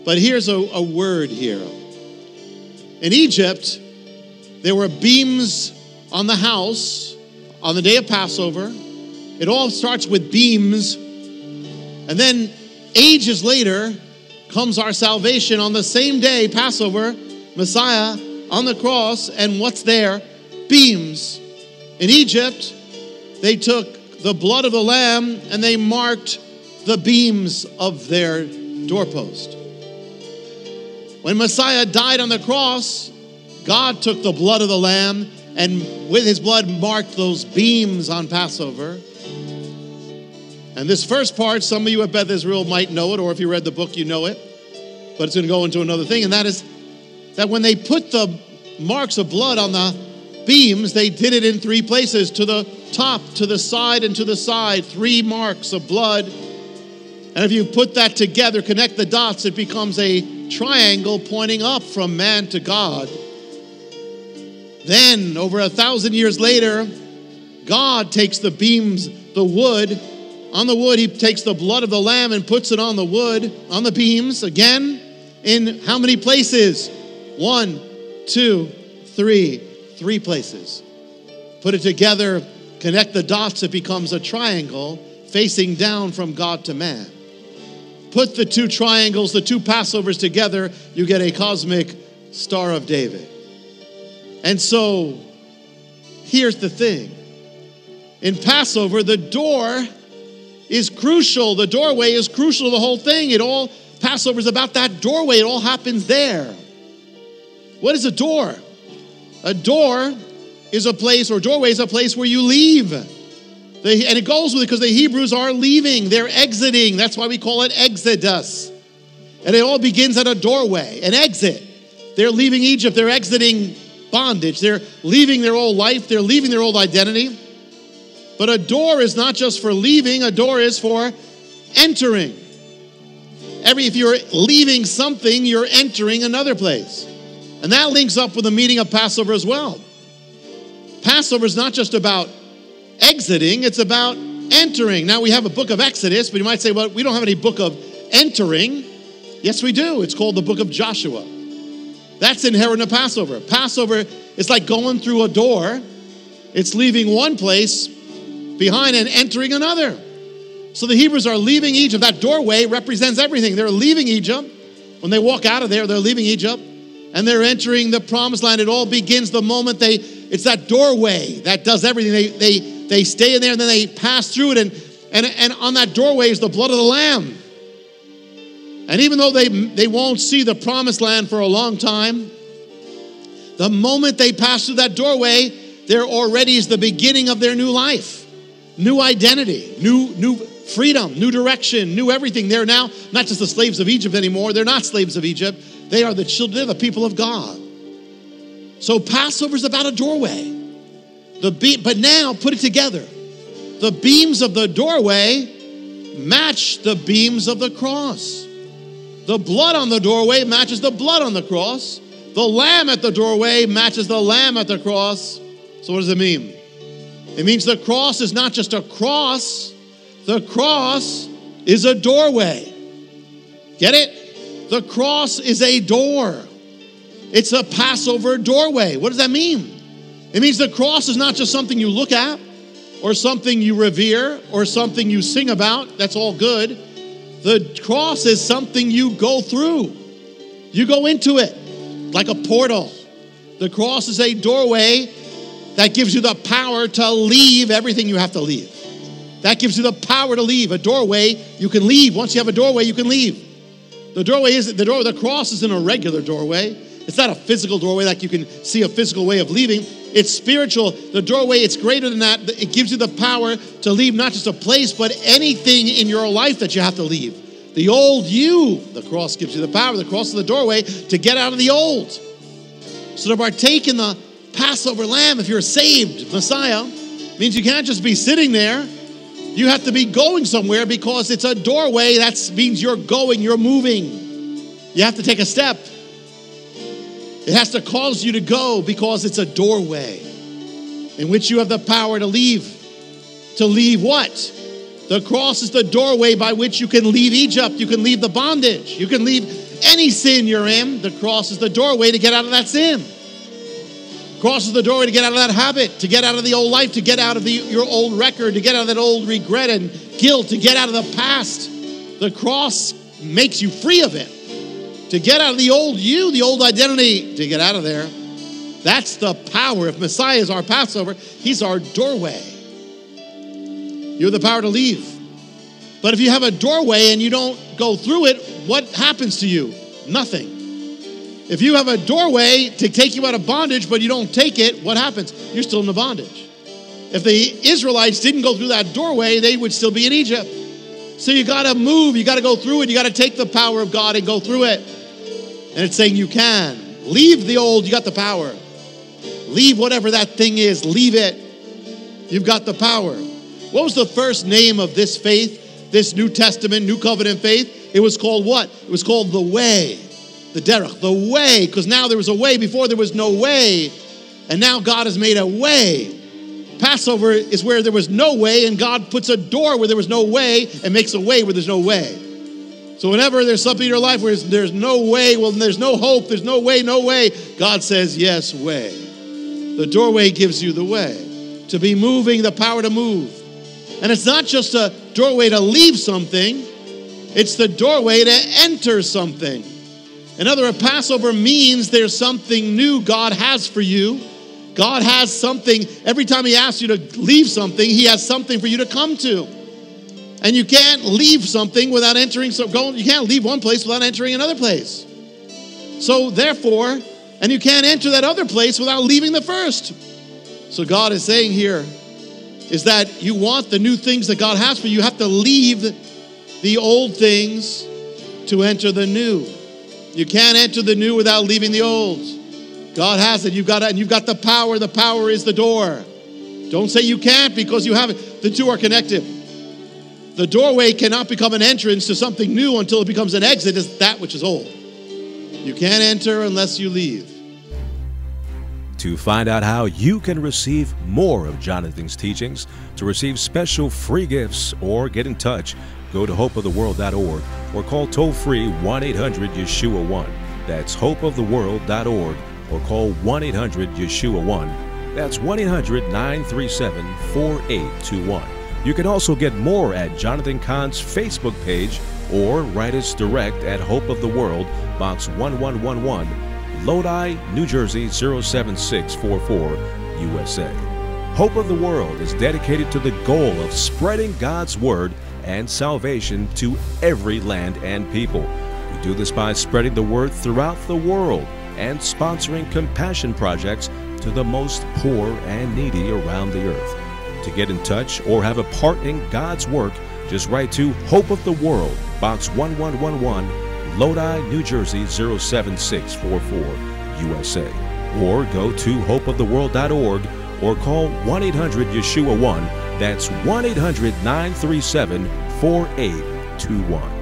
But here's a word here. In Egypt, there were beams on the house on the day of Passover. It all starts with beams. And then ages later comes our salvation on the same day, Passover, Messiah on the cross. And what's there? Beams. In Egypt, they took the blood of the lamb and they marked the beams of their doorpost. When Messiah died on the cross, God took the blood of the lamb and with his blood marked those beams on Passover. And this first part, some of you at Beth Israel might know it, or if you read the book, you know it. But it's going to go into another thing, and that is that when they put the marks of blood on the beams, they did it in three places: to the top, to the side, and to the side. 3 marks of blood. And if you put that together, connect the dots, it becomes a triangle pointing up from man to God. Then, over 1,000 years later, God takes the beams, the wood. On the wood, he takes the blood of the lamb and puts it on the wood, on the beams, again, in how many places? 1, 2, 3. 3 places. Put it together, connect the dots, it becomes a triangle facing down from God to man. Put the 2 triangles, the 2 Passovers together, you get a cosmic Star of David. And so, here's the thing. In Passover, the door is crucial. The doorway is crucial to the whole thing. Passover is about that doorway. It all happens there. What is a door? A door is a place, or doorway is a place where you leave. And it goes with it because the Hebrews are leaving. They're exiting. That's why we call it Exodus. And it all begins at a doorway, an exit. They're leaving Egypt. They're exiting bondage. They're leaving their old life. They're leaving their old identity. But a door is not just for leaving. A door is for entering. If you're leaving something, you're entering another place. And that links up with the meaning of Passover as well. Passover is not just about exiting, it's about entering. Now we have a book of Exodus, but you might say, well, we don't have any book of entering. Yes, we do. It's called the book of Joshua. That's inherent in Passover. Passover is like going through a door. It's leaving one place behind and entering another. So the Hebrews are leaving Egypt. That doorway represents everything. They're leaving Egypt. When they walk out of there, they're leaving Egypt. And they're entering the promised land. It all begins the moment it's that doorway that does everything. They stay in there and then they pass through it. And on that doorway is the blood of the lamb. And even though they won't see the promised land for a long time, the moment they pass through that doorway, there already is the beginning of their new life. New identity, new freedom, new direction, new everything. They're now not just the slaves of Egypt anymore. They're not slaves of Egypt. They are the children, they're the people of God. So Passover is about a doorway. But now, put it together. The beams of the doorway match the beams of the cross. The blood on the doorway matches the blood on the cross. The lamb at the doorway matches the lamb at the cross. So what does it mean? It means the cross is not just a cross. The cross is a doorway. Get it? The cross is a door. It's a Passover doorway. What does that mean? It means the cross is not just something you look at or something you revere or something you sing about. That's all good. The cross is something you go through. You go into it like a portal. The cross is a doorway that gives you the power to leave everything you have to leave. That gives you the power to leave. A doorway, you can leave. Once you have a doorway, you can leave. The cross isn't a regular doorway. It's not a physical doorway like you can see a physical way of leaving. It's spiritual. The doorway, it's greater than that. It gives you the power to leave not just a place, but anything in your life that you have to leave. The old you, the cross gives you the power. The cross is the doorway to get out of the old. So to partake in the Passover lamb, if you're saved, Messiah, means you can't just be sitting there. You have to be going somewhere because it's a doorway. That means you're going, you're moving. You have to take a step. It has to cause you to go because it's a doorway in which you have the power to leave. To leave what? The cross is the doorway by which you can leave Egypt. You can leave the bondage. You can leave Any sin you're in, the cross is the doorway to get out of that sin. Cross is the doorway to get out of that habit, to get out of the old life, to get out of your old record, to get out of that old regret and guilt, to get out of the past. The cross makes you free of it. To get out of the old you, the old identity, to get out of there. That's the power. If Messiah is our Passover, he's our doorway. You have the power to leave. But if you have a doorway and you don't go through it, what happens to you? Nothing. If you have a doorway to take you out of bondage, but you don't take it, what happens? You're still in the bondage. If the Israelites didn't go through that doorway, they would still be in Egypt. So you got to move, you got to go through it, you got to take the power of God and go through it. And it's saying you can. Leave the old, you got the power. Leave whatever that thing is, leave it. You've got the power. What was the first name of this faith, this New Testament, New Covenant faith? It was called what? It was called the way. The derech, the way, because now there was a way. Before there was no way, and now God has made a way. Passover is where there was no way, and God puts a door where there was no way and makes a way where there's no way. So whenever there's something in your life where there's no way, well, there's no hope, there's no way, God says, yes, way. The doorway gives you the way. To be moving, the power to move. And it's not just a doorway to leave something, it's the doorway to enter something. Another, a Passover means there's something new God has for you. God has something. Every time he asks you to leave something, he has something for you to come to. And you can't leave something without entering. You can't leave one place without entering another place. So therefore, and you can't enter that other place without leaving the first. So God is saying here is that you want the new things that God has for you. You have to leave the old things to enter the new. You can't enter the new without leaving the old. God has it. You've got it, and you've got the power. The power is the door. Don't say you can't because you have it. The two are connected. The doorway cannot become an entrance to something new until it becomes an exit is that which is old. You can't enter unless you leave. To find out how you can receive more of Jonathan's teachings, to receive special free gifts, or get in touch, go to hopeoftheworld.org or call toll-free 1-800-YESHUA-1. That's hopeoftheworld.org or call 1-800-YESHUA-1. That's 1-800-937-4821. You can also get more at Jonathan Cahn's Facebook page or write us direct at Hope of the World, Box 1111, Lodi, New Jersey 07644, USA. Hope of the World is dedicated to the goal of spreading God's Word and salvation to every land and people. We do this by spreading the word throughout the world and sponsoring compassion projects to the most poor and needy around the earth. To get in touch or have a part in God's work, just write to Hope of the World, Box 1111, Lodi, New Jersey 07644, USA. Or go to hopeoftheworld.org or call 1-800-YESHUA-1. That's 1-800-937-4821.